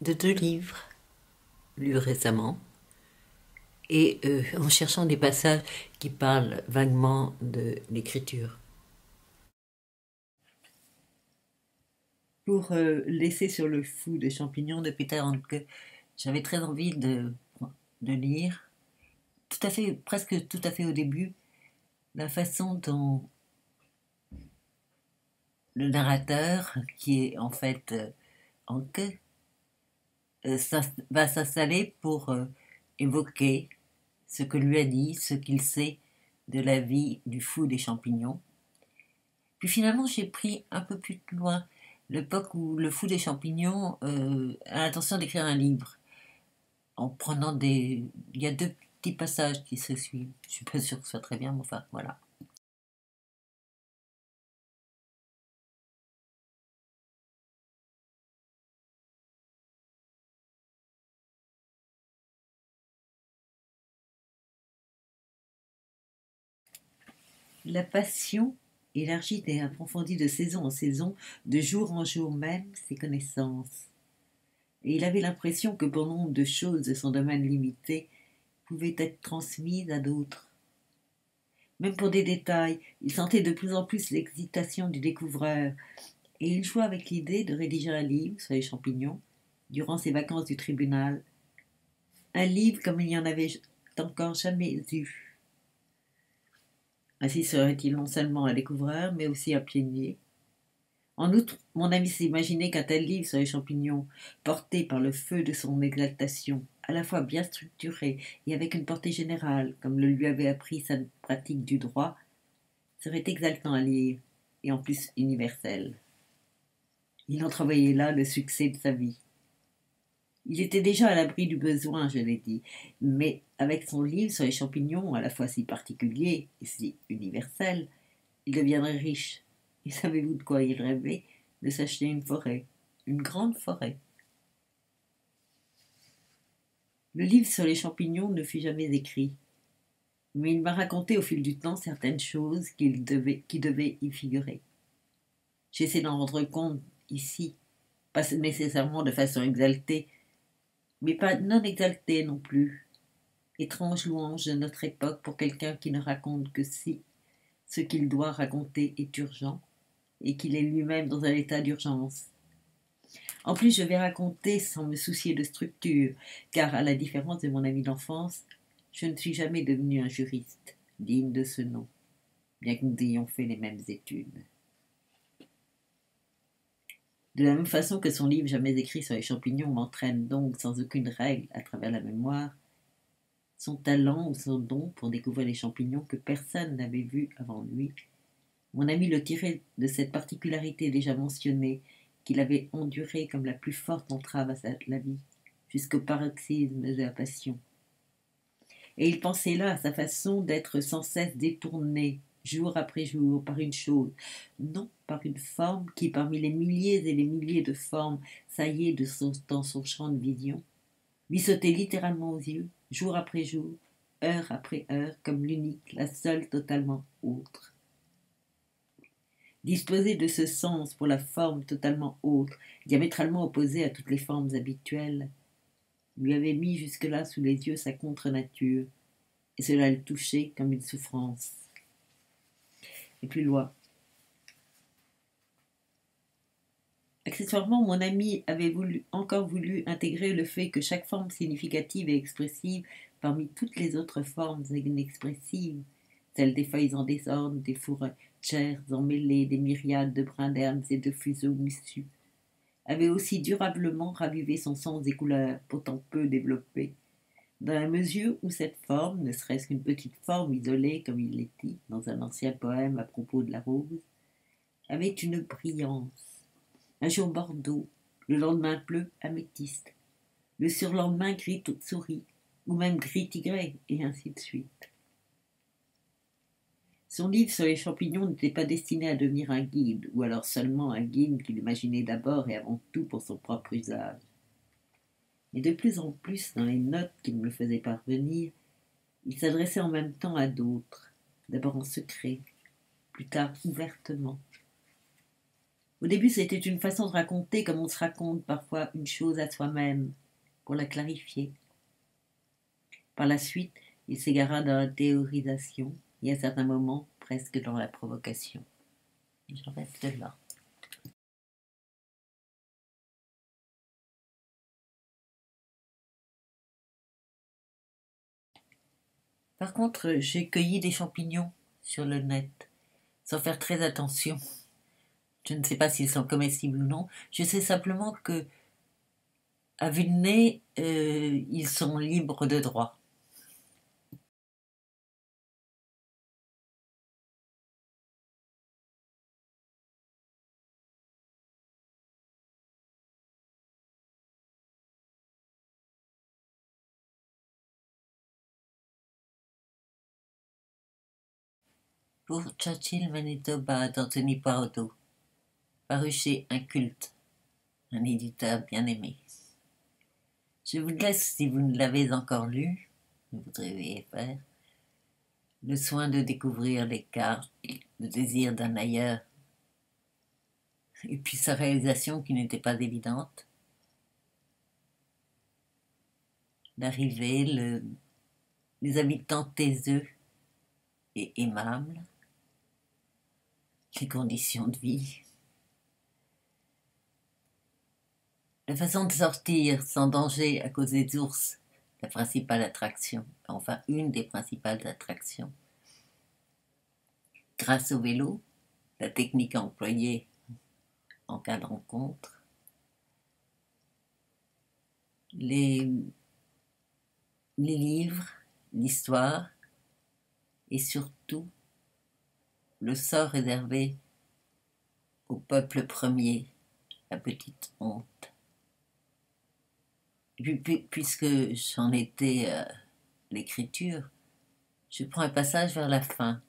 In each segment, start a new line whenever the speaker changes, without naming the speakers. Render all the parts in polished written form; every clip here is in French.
de 2 livres lus récemment et en cherchant des passages qui parlent vaguement de l'écriture. Pour L'essai sur le fou de champignons de Peter Handke, j'avais très envie de lire, presque tout à fait au début, la façon dont le narrateur, qui est en fait Handke, va s'installer pour évoquer ce que lui a dit, ce qu'il sait de la vie du fou des champignons. Puis finalement, j'ai pris un peu plus loin l'époque où le fou des champignons a l'intention d'écrire un livre, en prenant des... Il y a 2 petits passages qui se suivent. Je suis pas sûre que ce soit très bien, mais enfin, voilà. La passion élargit et approfondit de saison en saison, de jour en jour même, ses connaissances. Et il avait l'impression que bon nombre de choses de son domaine limité pouvaient être transmises à d'autres. Même pour des détails, il sentait de plus en plus l'excitation du découvreur, et il jouait avec l'idée de rédiger un livre sur les champignons durant ses vacances du tribunal. Un livre comme il n'y en avait encore jamais eu. Ainsi serait-il non seulement un découvreur, mais aussi un pionnier. En outre, mon ami s'imaginait qu'un tel livre sur les champignons, porté par le feu de son exaltation, à la fois bien structuré et avec une portée générale, comme le lui avait appris sa pratique du droit, serait exaltant à lire, et en plus universel. Il entrevoyait là le succès de sa vie. Il était déjà à l'abri du besoin, je l'ai dit, mais avec son livre sur les champignons, à la fois si particulier et si universel, il deviendrait riche. Et savez-vous de quoi il rêvait? De s'acheter une forêt, une grande forêt. Le livre sur les champignons ne fut jamais écrit, mais il m'a raconté au fil du temps certaines choses qui devaient y figurer. J'essaie d'en rendre compte ici, pas nécessairement de façon exaltée, mais pas non exaltée non plus. Étrange louange de notre époque pour quelqu'un qui ne raconte que si ce qu'il doit raconter est urgent et qu'il est lui-même dans un état d'urgence. En plus, je vais raconter sans me soucier de structure, car à la différence de mon ami d'enfance, je ne suis jamais devenu un juriste digne de ce nom, bien que nous ayons fait les mêmes études. De la même façon que son livre jamais écrit sur les champignons m'entraîne donc sans aucune règle à travers la mémoire, son talent ou son don pour découvrir les champignons que personne n'avait vus avant lui, mon ami le tirait de cette particularité déjà mentionnée qu'il avait endurée comme la plus forte entrave à la vie, jusqu'au paroxysme de la passion. Et il pensait là à sa façon d'être sans cesse détourné, jour après jour, par une chose, non par une forme qui, parmi les milliers et les milliers de formes saillées dans son champ de vision, lui sautait littéralement aux yeux, jour après jour, heure après heure, comme l'unique, la seule totalement autre. Disposer de ce sens pour la forme totalement autre, diamétralement opposée à toutes les formes habituelles, lui avait mis jusque-là sous les yeux sa contre-nature, et cela le touchait comme une souffrance. Et plus loin. Accessoirement, mon ami avait encore voulu intégrer le fait que chaque forme significative et expressive, parmi toutes les autres formes inexpressives, celles des feuilles en désordre, des fourragères emmêlées, des myriades de brins d'herbes et de fuseaux moussus, avait aussi durablement ravivé son sens des couleurs, pourtant peu développé, dans la mesure où cette forme, ne serait-ce qu'une petite forme isolée, comme il l'est dit dans un ancien poème à propos de la rose, avait une brillance. Un jour bordeaux, le lendemain bleu améthyste, le surlendemain gris souris, ou même gris tigré, et ainsi de suite. Son livre sur les champignons n'était pas destiné à devenir un guide, ou alors seulement un guide qu'il imaginait d'abord et avant tout pour son propre usage. Mais de plus en plus, dans les notes qu'il me faisait parvenir, il s'adressait en même temps à d'autres, d'abord en secret, plus tard ouvertement. Au début, c'était une façon de raconter comme on se raconte parfois une chose à soi-même, pour la clarifier. Par la suite, il s'égara dans la théorisation et à certains moments presque dans la provocation. Je reste là. Par contre, j'ai cueilli des champignons sur le net, sans faire très attention. Je ne sais pas s'ils sont comestibles ou non. Je sais simplement que, à vue de nez, ils sont libres de droit. Pour Churchill, Manitoba, d'Anthony Pardo, paru chez Inculte, un éditeur bien aimé. Je vous laisse, si vous ne l'avez encore lu, vous devriez faire, le soin de découvrir les cartes, le désir d'un ailleurs, et puis sa réalisation qui n'était pas évidente, l'arrivée, les habitants taiseux et aimables, les conditions de vie, la façon de sortir sans danger à cause des ours, la principale attraction, enfin une des principales attractions. Grâce au vélo, la technique employée en cas de rencontre, les livres, l'histoire et surtout le sort réservé au peuple premier, la petite honte. Et puis, puisque j'en étais à l'écriture, je prends un passage vers la fin.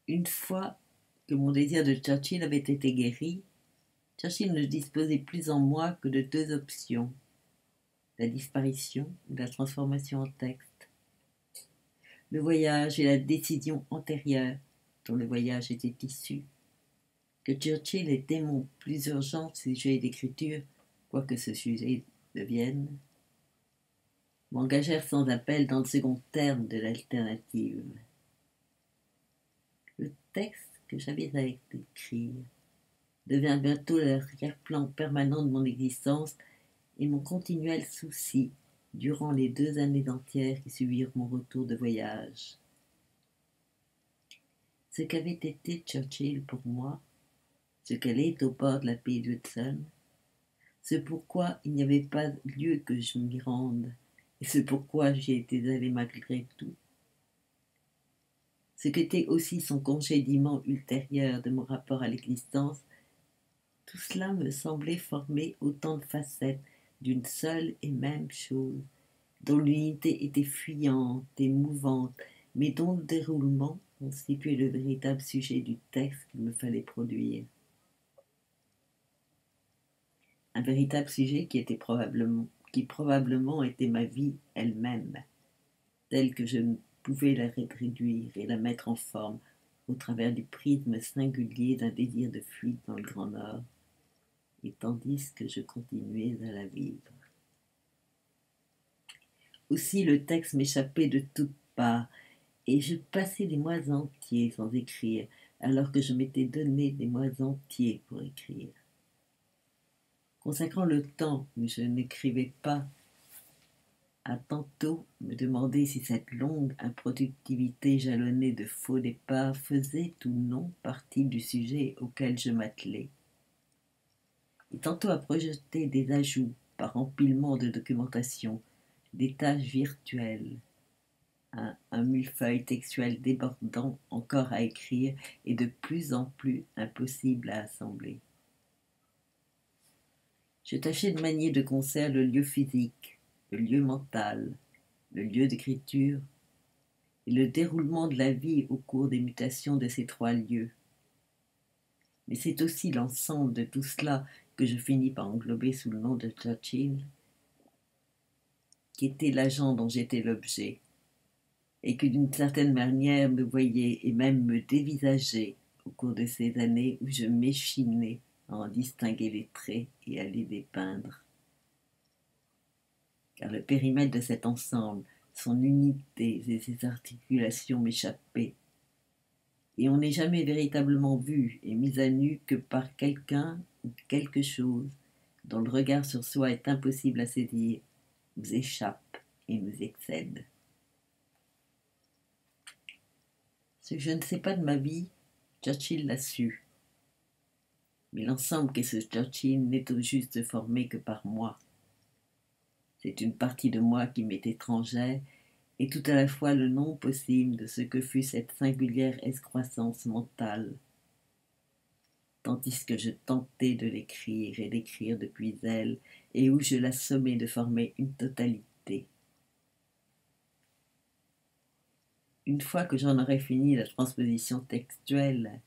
Une fois que mon désir de Churchill avait été guéri, Churchill ne disposait plus en moi que de deux options, la disparition ou la transformation en texte. Le voyage et la décision antérieure dont le voyage était issu. Que Churchill était mon plus urgent sujet d'écriture, quoi que ce sujet devienne, m'engagèrent sans appel dans le second terme de l'alternative. Le texte que j'avais à écrire devint bientôt l'arrière-plan permanent de mon existence et mon continuel souci durant les 2 années entières qui suivirent mon retour de voyage. Ce qu'avait été Churchill pour moi, ce qu'elle est au bord de la baie d'Hudson, ce pourquoi il n'y avait pas lieu que je m'y rende, et ce pourquoi j'y étais allé malgré tout, ce qu'était aussi son congédiement ultérieur de mon rapport à l'existence, tout cela me semblait former autant de facettes d'une seule et même chose, dont l'unité était fuyante et mouvante, mais dont le déroulement constituait le véritable sujet du texte qu'il me fallait produire. Un véritable sujet qui probablement était ma vie elle-même, telle que je ne pouvais la réduire et la mettre en forme au travers du prisme singulier d'un désir de fuite dans le Grand Nord, et tandis que je continuais à la vivre. Aussi le texte m'échappait de toutes parts, et je passais des mois entiers sans écrire, alors que je m'étais donné des mois entiers pour écrire. Consacrant le temps où je n'écrivais pas à tantôt me demander si cette longue improductivité jalonnée de faux départs faisait ou non partie du sujet auquel je m'attelais, et tantôt à projeter des ajouts par empilement de documentation, des tâches virtuelles, un millefeuille textuel débordant encore à écrire et de plus en plus impossible à assembler. Je tâchais de manier de concert le lieu physique, le lieu mental, le lieu d'écriture et le déroulement de la vie au cours des mutations de ces trois lieux. Mais c'est aussi l'ensemble de tout cela que je finis par englober sous le nom de Churchill, qui était l'agent dont j'étais l'objet, et qui d'une certaine manière me voyait et même me dévisageait au cours de ces années où je m'échinais à en distinguer les traits et à les dépeindre. Car le périmètre de cet ensemble, son unité et ses articulations m'échappaient, et on n'est jamais véritablement vu et mis à nu que par quelqu'un ou quelque chose dont le regard sur soi est impossible à saisir, nous échappe et nous excède. Ce que je ne sais pas de ma vie, Churchill l'a su. Mais l'ensemble qu'est ce Churchill n'est au juste formé que par moi. C'est une partie de moi qui m'est étrangère et tout à la fois le nom possible de ce que fut cette singulière excroissance mentale, tandis que je tentais de l'écrire et d'écrire depuis elle, et où je la sommais de former une totalité. Une fois que j'en aurai fini la transposition textuelle,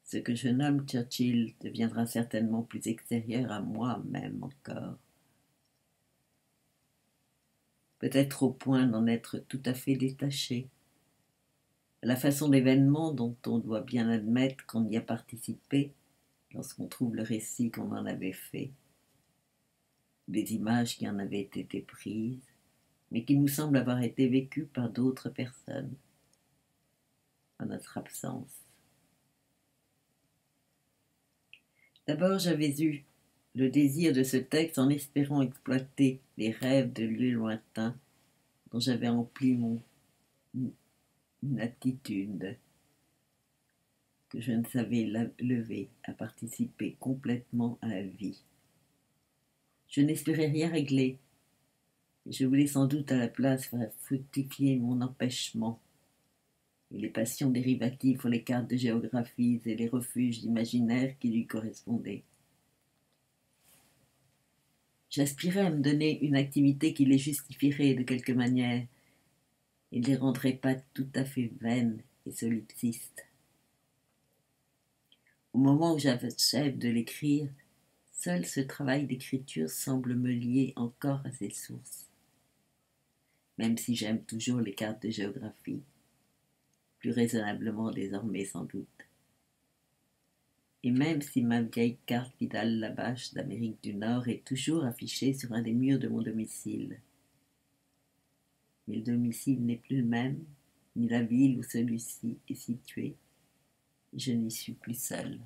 ce que je nomme Churchill deviendra certainement plus extérieur à moi-même encore. Peut-être au point d'en être tout à fait détaché. La façon d'événement dont on doit bien admettre qu'on y a participé lorsqu'on trouve le récit qu'on en avait fait, des images qui en avaient été prises, mais qui nous semblent avoir été vécues par d'autres personnes, en notre absence. D'abord, j'avais eu le désir de ce texte en espérant exploiter les rêves de lieux lointains dont j'avais empli une attitude que je ne savais lever à participer complètement à la vie. Je n'espérais rien régler, et je voulais sans doute à la place faire fructifier mon empêchement et les passions dérivatives pour les cartes de géographie et les refuges imaginaires qui lui correspondaient. J'aspirais à me donner une activité qui les justifierait de quelque manière et ne les rendrait pas tout à fait vaines et solipsistes. Au moment où j'achève de l'écrire, seul ce travail d'écriture semble me lier encore à ses sources, même si j'aime toujours les cartes de géographie, plus raisonnablement désormais sans doute. Et même si ma vieille carte Vidal-Labache d'Amérique du Nord est toujours affichée sur un des murs de mon domicile. Mais le domicile n'est plus le même, ni la ville où celui-ci est situé. Je n'y suis plus seule.